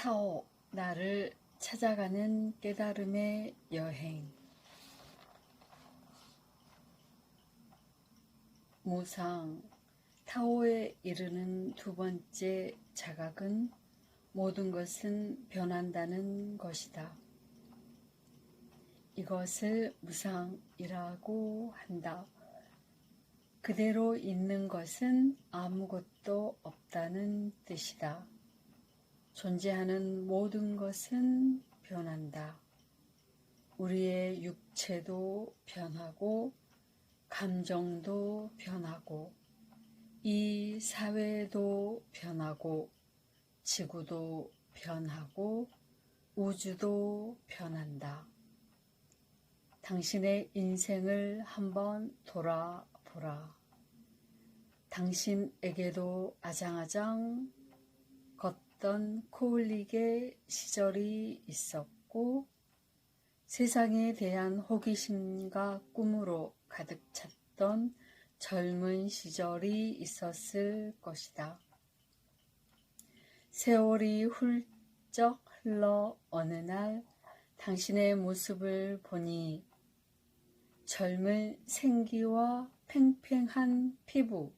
타오, 나를 찾아가는 깨달음의 여행. 무상, 타오에 이르는 두 번째 자각은 모든 것은 변한다는 것이다. 이것을 무상이라고 한다. 그대로 있는 것은 아무것도 없다는 뜻이다. 존재하는 모든 것은 변한다. 우리의 육체도 변하고 감정도 변하고 이 사회도 변하고 지구도 변하고 우주도 변한다. 당신의 인생을 한번 돌아보라. 당신에게도 아장아장 걷던 코흘리게 시절이 있었고 세상에 대한 호기심과 꿈으로 가득 찼던 젊은 시절이 있었을 것이다. 세월이 훌쩍 흘러 어느 날 당신의 모습을 보니 젊은 생기와 팽팽한 피부,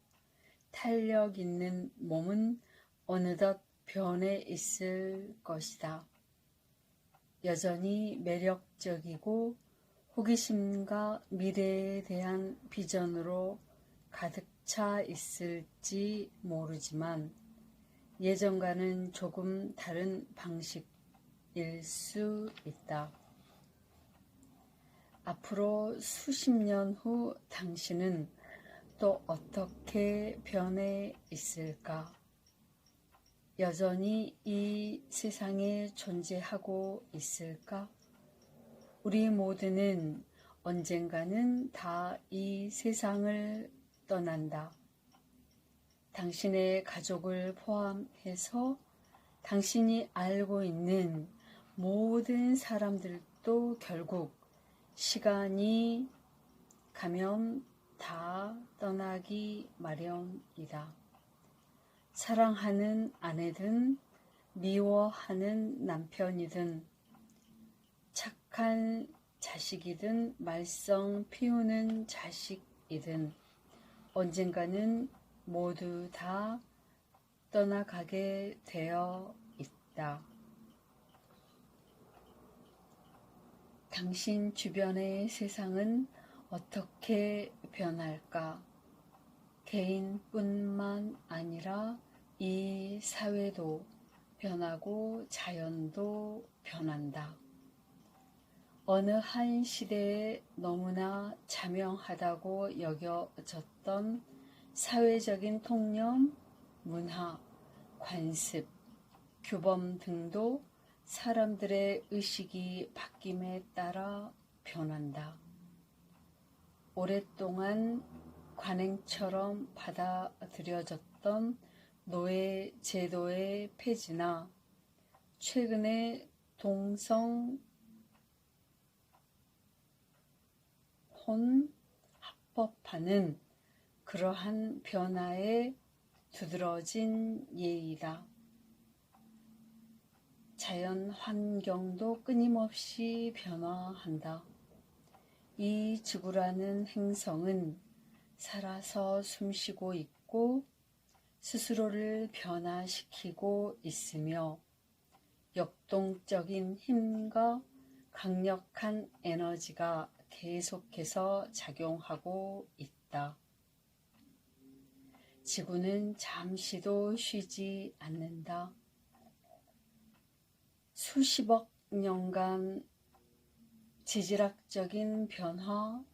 탄력 있는 몸은 어느덧 변해 있을 것이다. 여전히 매력적이고 호기심과 미래에 대한 비전으로 가득 차 있을지 모르지만 예전과는 조금 다른 방식일 수 있다. 앞으로 수십 년 후 당신은 또 어떻게 변해 있을까? 여전히 이 세상에 존재하고 있을까? 우리 모두는 언젠가는 다 이 세상을 떠난다. 당신의 가족을 포함해서 당신이 알고 있는 모든 사람들도 결국 시간이 가면 다 떠나기 마련이다. 사랑하는 아내든 미워하는 남편이든 착한 자식이든 말썽 피우는 자식이든 언젠가는 모두 다 떠나가게 되어 있다. 당신 주변의 세상은 어떻게 변할까? 개인뿐만 아니라 이 사회도 변하고 자연도 변한다. 어느 한 시대에 너무나 자명하다고 여겨졌던 사회적인 통념, 문화, 관습, 규범 등도 사람들의 의식이 바뀜에 따라 변한다. 오랫동안 관행처럼 받아들여졌던 노예 제도의 폐지나 최근의 동성 혼 합법화는 그러한 변화에 두드러진 예이다. 자연 환경도 끊임없이 변화한다. 이 지구라는 행성은 살아서 숨쉬고 있고 스스로를 변화시키고 있으며 역동적인 힘과 강력한 에너지가 계속해서 작용하고 있다. 지구는 잠시도 쉬지 않는다. 수십억 년간 지질학적인 변화,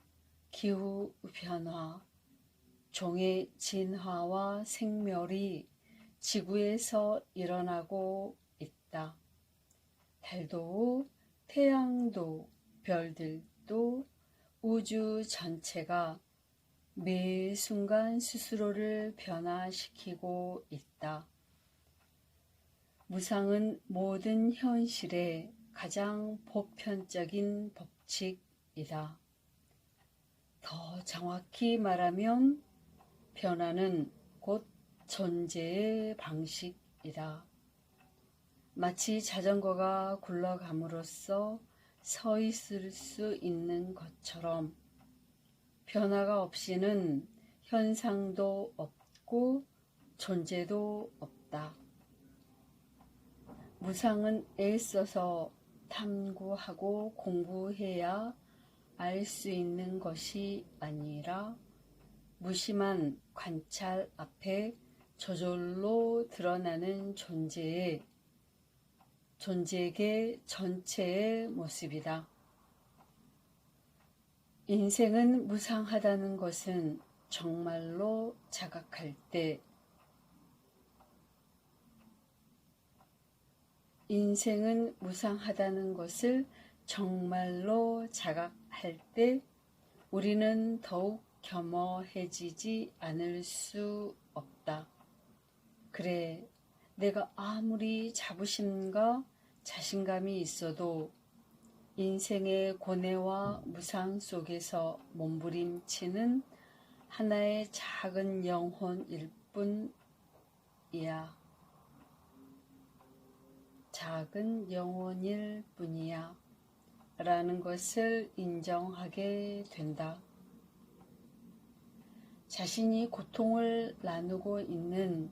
기후 변화, 종의 진화와 생멸이 지구에서 일어나고 있다. 달도, 태양도, 별들도 우주 전체가 매 순간 스스로를 변화시키고 있다. 무상은 모든 현실의 가장 보편적인 법칙이다. 더 정확히 말하면 변화는 곧 존재의 방식이다. 마치 자전거가 굴러감으로써 서 있을 수 있는 것처럼 변화가 없이는 현상도 없고 존재도 없다. 무상은 애써서 탐구하고 공부해야 알 수 있는 것이 아니라 무심한 관찰 앞에 저절로 드러나는 존재의 전체의 모습이다. 인생은 무상하다는 것은 정말로 자각할 때 인생은 무상하다는 것을 정말로 자각할 때 우리는 더욱 겸허해지지 않을 수 없다. 그래, 내가 아무리 자부심과 자신감이 있어도 인생의 고뇌와 무상 속에서 몸부림치는 하나의 작은 영혼일 뿐이야. 작은 영혼일 뿐이야. 라는 것을 인정하게 된다. 자신이 고통을 나누고 있는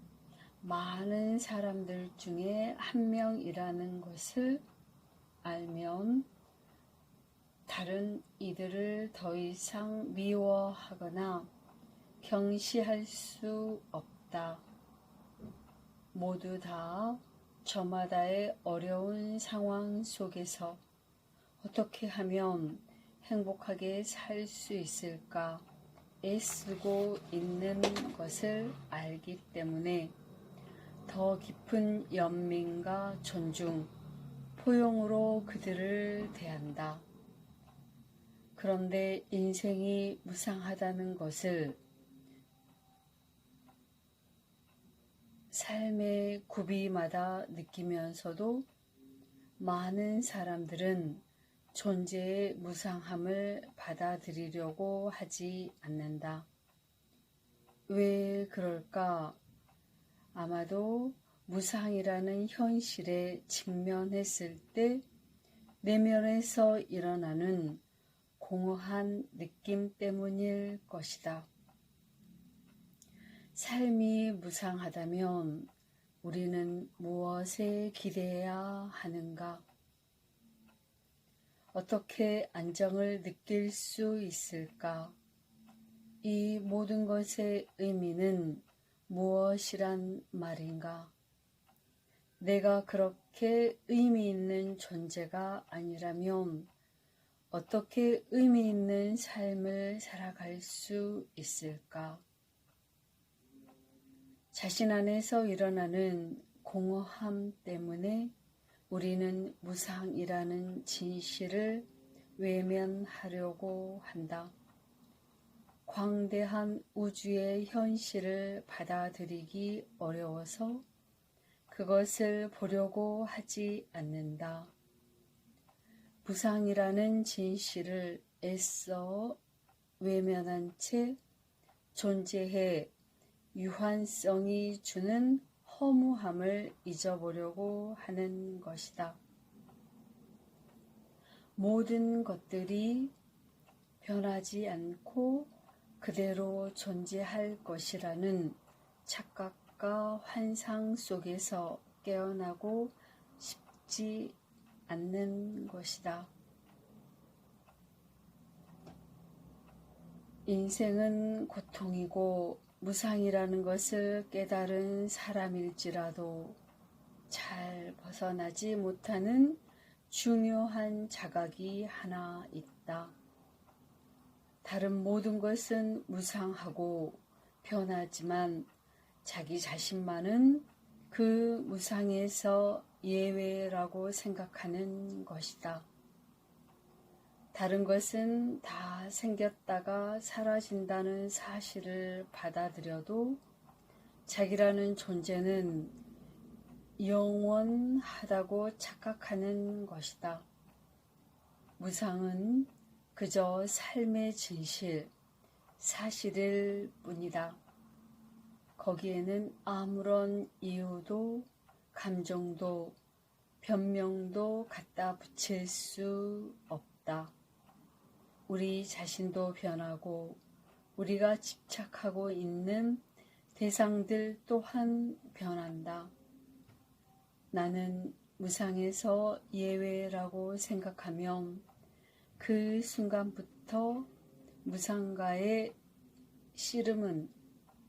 많은 사람들 중에 한 명이라는 것을 알면 다른 이들을 더 이상 미워하거나 경시할 수 없다. 모두 다 저마다의 어려운 상황 속에서 어떻게 하면 행복하게 살 수 있을까 애쓰고 있는 것을 알기 때문에 더 깊은 연민과 존중, 포용으로 그들을 대한다. 그런데 인생이 무상하다는 것을 삶의 구비마다 느끼면서도 많은 사람들은 존재의 무상함을 받아들이려고 하지 않는다. 왜 그럴까? 아마도 무상이라는 현실에 직면했을 때 내면에서 일어나는 공허한 느낌 때문일 것이다. 삶이 무상하다면 우리는 무엇에 기대해야 하는가? 어떻게 안정을 느낄 수 있을까? 이 모든 것의 의미는 무엇이란 말인가? 내가 그렇게 의미 있는 존재가 아니라면 어떻게 의미 있는 삶을 살아갈 수 있을까? 자신 안에서 일어나는 공허함 때문에 우리는 무상이라는 진실을 외면하려고 한다. 광대한 우주의 현실을 받아들이기 어려워서 그것을 보려고 하지 않는다. 무상이라는 진실을 애써 외면한 채 존재해 유한성이 주는 허무함을 잊어보려고 하는 것이다. 모든 것들이 변하지 않고 그대로 존재할 것이라는 착각과 환상 속에서 깨어나고 싶지 않는 것이다. 인생은 고통이고 무상이라는 것을 깨달은 사람일지라도 잘 벗어나지 못하는 중요한 자각이 하나 있다. 다른 모든 것은 무상하고 변하지만 자기 자신만은 그 무상에서 예외라고 생각하는 것이다. 다른 것은 다 생겼다가 사라진다는 사실을 받아들여도 자기라는 존재는 영원하다고 착각하는 것이다. 무상은 그저 삶의 진실, 사실일 뿐이다. 거기에는 아무런 이유도 감정도 변명도 갖다 붙일 수 없다. 우리 자신도 변하고 우리가 집착하고 있는 대상들 또한 변한다. 나는 무상에서 예외라고 생각하면 그 순간부터 무상과의 씨름은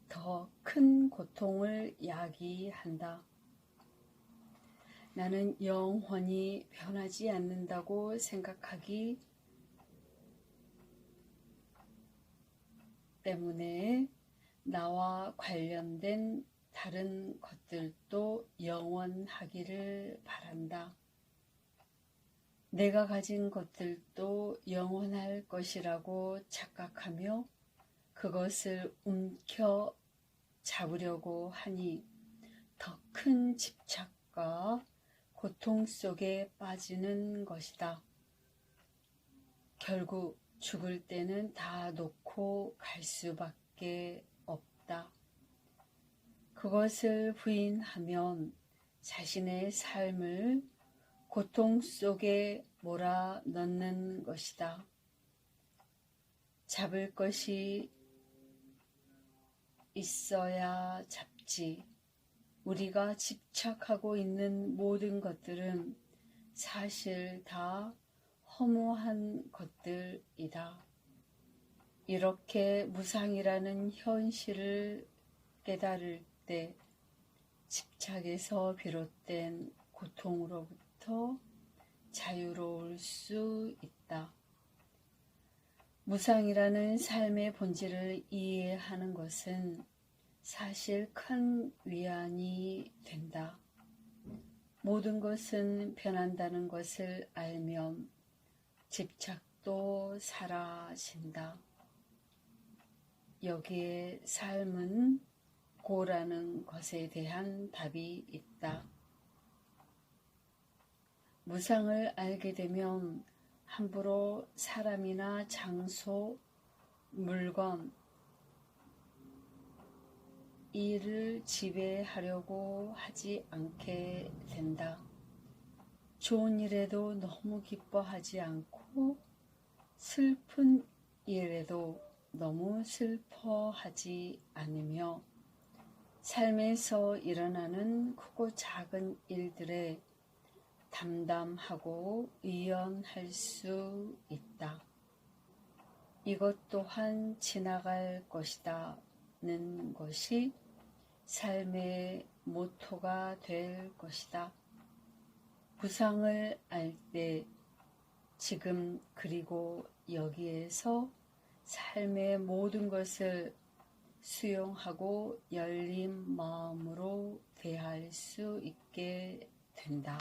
더 큰 고통을 야기한다. 나는 영원히 변하지 않는다고 생각하기 때문에 나와 관련된 다른 것들도 영원하기를 바란다. 내가 가진 것들도 영원할 것이라고 착각하며 그것을 움켜 잡으려고 하니 더 큰 집착과 고통 속에 빠지는 것이다. 결국 죽을 때는 다 놓고 갈 수밖에 없다. 그것을 부인하면 자신의 삶을 고통 속에 몰아넣는 것이다. 잡을 것이 있어야 잡지. 우리가 집착하고 있는 모든 것들은 사실 다 허무한 것들이다. 이렇게 무상이라는 현실을 깨달을 때 집착에서 비롯된 고통으로부터 자유로울 수 있다. 무상이라는 삶의 본질을 이해하는 것은 사실 큰 위안이 된다. 모든 것은 변한다는 것을 알면 집착도 사라진다. 여기에 삶은 고라는 것에 대한 답이 있다. 무상을 알게 되면 함부로 사람이나 장소, 물건, 일을 지배하려고 하지 않게 된다. 좋은 일에도 너무 기뻐하지 않고 슬픈 일에도 너무 슬퍼하지 않으며 삶에서 일어나는 크고 작은 일들에 담담하고 유연할 수 있다. 이것 또한 지나갈 것이다는 것이 삶의 모토가 될 것이다. 무상을 알 때 지금 그리고 여기에서 삶의 모든 것을 수용하고 열린 마음으로 대할 수 있게 된다.